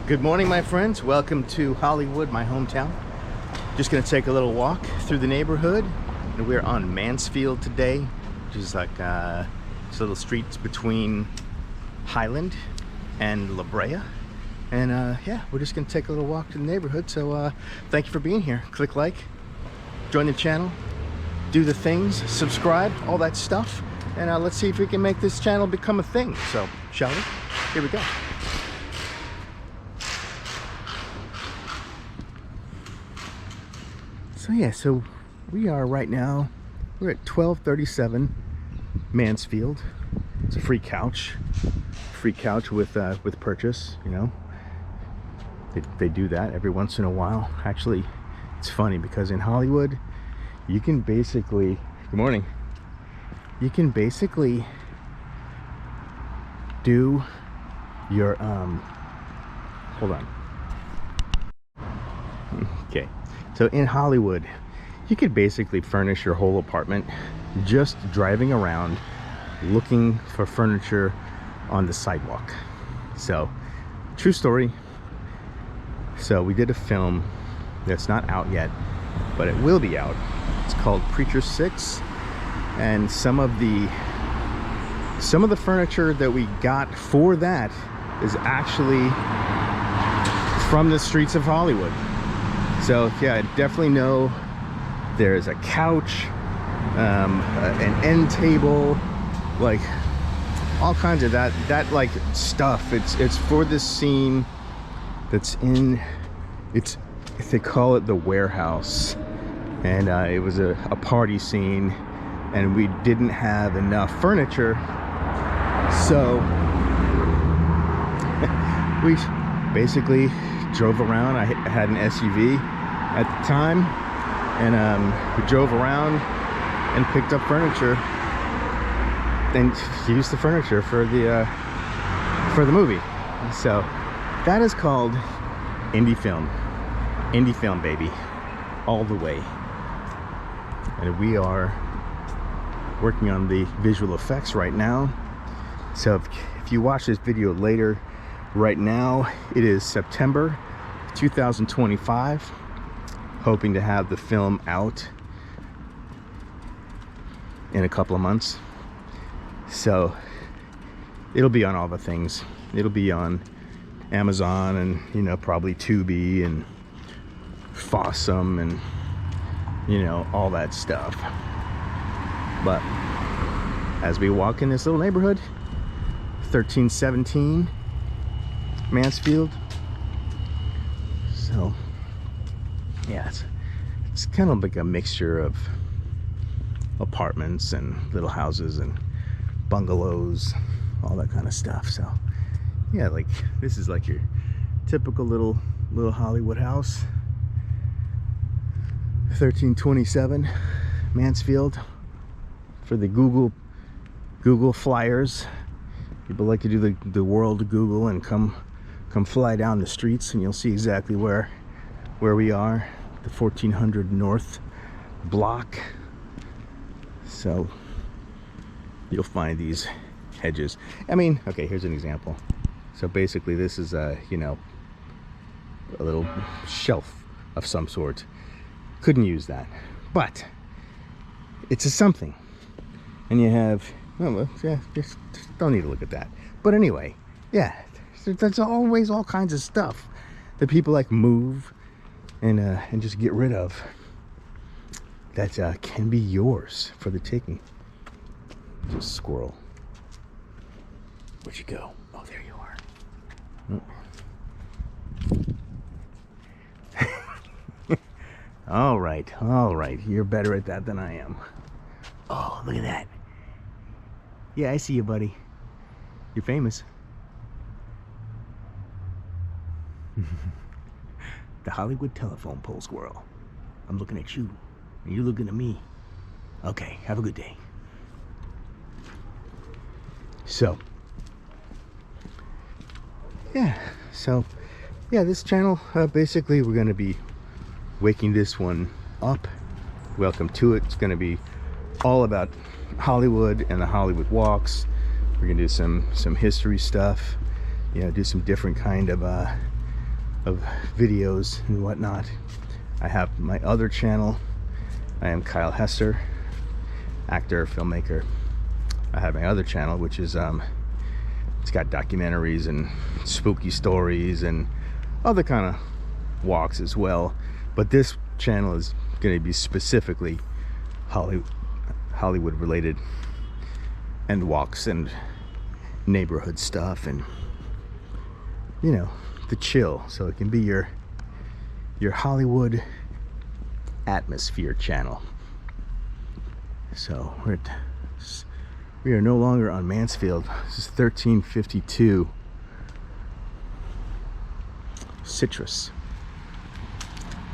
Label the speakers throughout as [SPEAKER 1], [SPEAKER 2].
[SPEAKER 1] Good morning, my friends. Welcome to Hollywood, my hometown. Just gonna take a little walk through the neighborhood, and we're on Mansfield today, which is like just little streets between Highland and La Brea. And yeah, we're just gonna take a little walk to the neighborhood. So thank you for being here. Click like, join the channel, do the things, subscribe, all that stuff, and let's see if we can make this channel become a thing. So shall we? Here we go. So yeah, so we are right now, we're at 1237 Mansfield. It's a free couch with purchase, you know. They do that every once in a while. Actually, it's funny because in Hollywood, you can basically, good morning, you can basically do your, hold on. Okay. So in Hollywood, you could basically furnish your whole apartment just driving around looking for furniture on the sidewalk. So, true story. So we did a film that's not out yet, but it will be out. It's called Preacher 6, and some of the furniture that we got for that is actually from the streets of Hollywood. So yeah, I definitely know there's a couch, an end table, like all kinds of that like stuff. It's for this scene that's in, they call it the warehouse, and it was a party scene, and we didn't have enough furniture, so we basically drove around. I had an SUV at the time, and we drove around and picked up furniture and used the furniture for the movie. So that is called indie film, baby, all the way. And we are working on the visual effects right now. So if you watch this video later, right now it is September 2025. Hoping to have the film out in a couple of months. So it'll be on all the things. It'll be on Amazon and, you know, probably Tubi and Fossum and, you know, all that stuff. But as we walk in this little neighborhood, 1317 Mansfield. So yeah, it's kind of like a mixture of apartments and little houses and bungalows, all that kind of stuff. So yeah, like this is like your typical little Hollywood house. 1327 Mansfield. For the Google flyers, people like to do the world Google and come fly down the streets, and you'll see exactly where we are. The 1400 North block. So you'll find these hedges. I mean, okay, here's an example. So basically this is you know, a little shelf of some sort. Couldn't use that, but it's a something. And you have, well, yeah, just don't need to look at that. But anyway, yeah, there's always all kinds of stuff that people like move and just get rid of that can be yours for the taking. Just squirrel. Where'd you go? Oh, there you are. Oh. all right, you're better at that than I am. Oh, look at that. Yeah, I see you, buddy. You're famous. The Hollywood telephone pole squirrel. I'm looking at you, and you're looking at me. Okay, have a good day. So, yeah, this channel, basically we're going to be waking this one up. Welcome to it. It's going to be all about Hollywood and the Hollywood walks. We're going to do some history stuff, you know, do some different kind of of videos and whatnot. I have my other channel. I am Kyle Hester, actor, filmmaker. I have my other channel, which is it's got documentaries and spooky stories and other kind of walks as well. But this channel is going to be specifically Hollywood related, and walks and neighborhood stuff, and you know, the chill. So it can be your Hollywood atmosphere channel. So we are no longer on Mansfield. This is 1352 Citrus.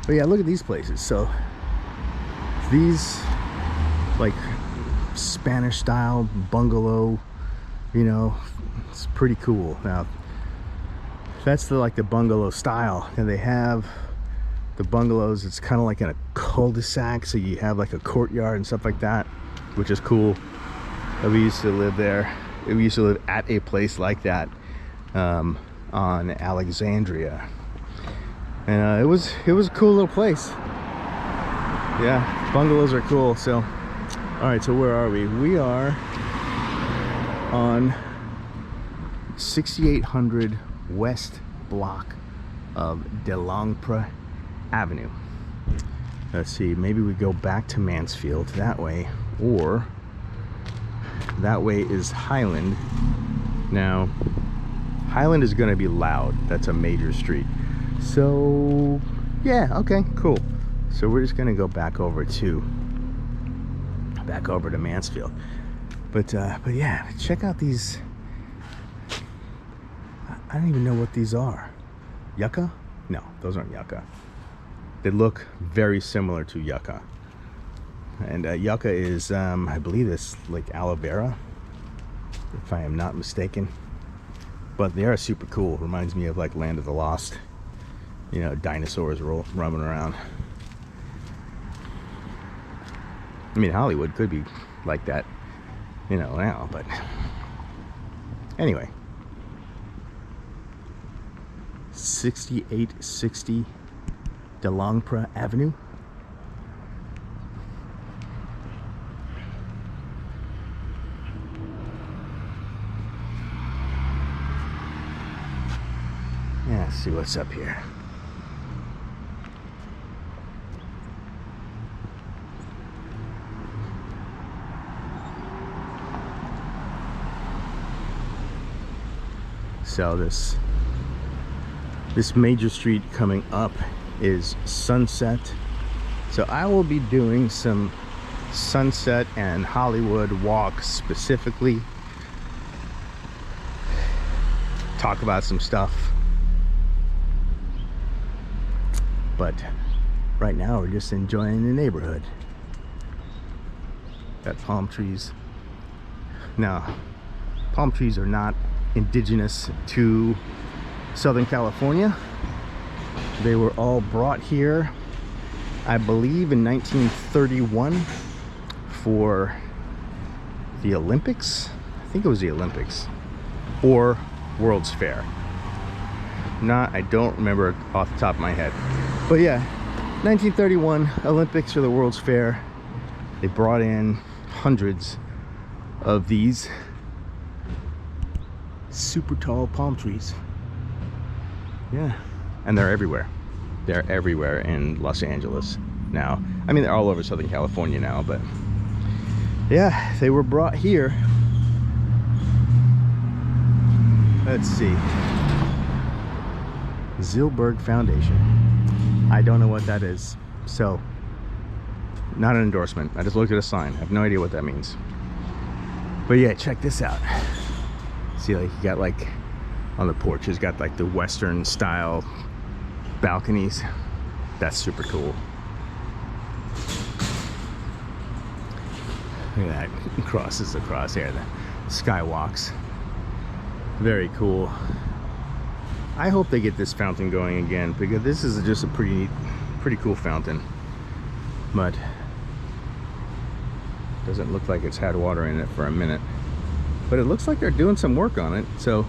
[SPEAKER 1] But yeah, look at these places. So these like Spanish style bungalow, you know, it's pretty cool. Now that's the bungalow style, and they have the bungalows, it's kind of like in a cul-de-sac, so you have like a courtyard and stuff like that, which is cool. We used to live there. We used to live at a place like that on Alexandria, and it was a cool little place. Yeah, bungalows are cool. So all right, so where are we? We are on 6800 West block of Delongpre Avenue. Let's see, maybe we go back to Mansfield that way, or that way is Highland. Now Highland is going to be loud. That's a major street. So yeah, okay, cool. So we're just going to go back over to Mansfield. But yeah, check out these. I don't even know what these are. Yucca? No, those aren't yucca. They look very similar to yucca. And yucca is, I believe it's like aloe vera, if I am not mistaken. But they are super cool. Reminds me of like Land of the Lost. You know, dinosaurs roaming around. I mean, Hollywood could be like that, you know, now, but anyway. 6860 Delongpre Avenue. Yeah, let's see what's up here. So this major street coming up is Sunset. So I will be doing some Sunset and Hollywood walks specifically. Talk about some stuff. But right now we're just enjoying the neighborhood. Got palm trees. Now, palm trees are not indigenous to Southern California. They were all brought here, I believe, in 1931 for the Olympics. I think it was the Olympics or World's Fair. I don't remember off the top of my head, but yeah, 1931 Olympics or the World's Fair. They brought in hundreds of these super tall palm trees. Yeah, and they're everywhere. They're everywhere in Los Angeles now. I mean, they're all over Southern California now, but yeah, they were brought here. Let's see. Zilberg Foundation. I don't know what that is, so not an endorsement. I just looked at a sign. I have no idea what that means. But yeah, check this out. See, like, you got like on the porches, got like the Western style balconies. That's super cool. Look at that, crosses across here, the skywalks. Very cool. I hope they get this fountain going again, because this is just a pretty cool fountain. But doesn't look like it's had water in it for a minute. But it looks like they're doing some work on it, so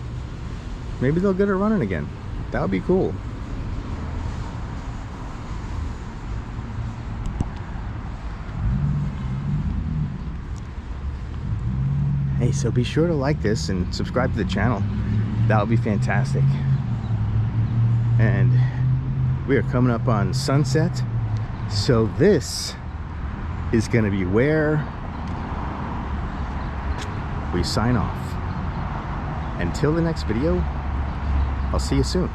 [SPEAKER 1] maybe they'll get it running again. That would be cool. Hey, so be sure to like this and subscribe to the channel. That would be fantastic. And we are coming up on sunset, so this is going to be where we sign off. Until the next video, I'll see you soon.